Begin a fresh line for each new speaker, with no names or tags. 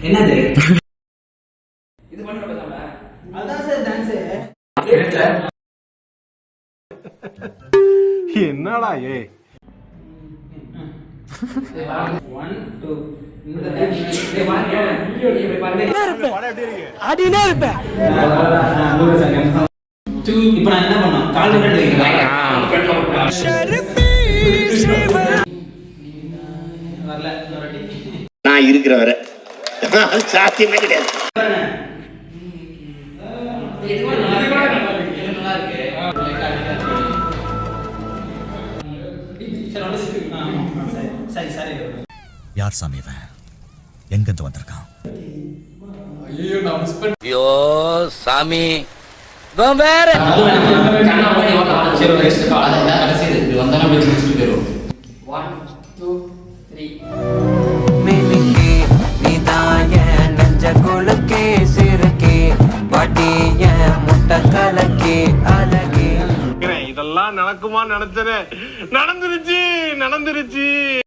என்னது
இது பண்ணி பேசாம
அதான் சார் டான்ஸ்.
என்னடா ஏ
1 2 இந்த டேய் வாங்க இப்படி பண்ணு
அடினே இருப்ப. இப்போ நான் என்ன பண்ணோம்? கால் விட்டு வரல
நான் இருக்கிற வரை சாத்தியமே கிடையாது.
சரி சரி.
யார் சாமி இவன்? எங்கிருந்து வந்திருக்கான்?
ஐயோ சாமி வேற
சரி ரெஸ்ட் கால கடைசி இது வந்தானே போய் முடிச்சிட்டு போறோம் 1 2 3
மினுக்கே நீதாய நெஞ்ச குலுக்கே சிறுக்கே வட்டிய முட்டை கலக்கே அழகே.
இதெல்லாம் நடக்குமா? நடந்துருச்சு.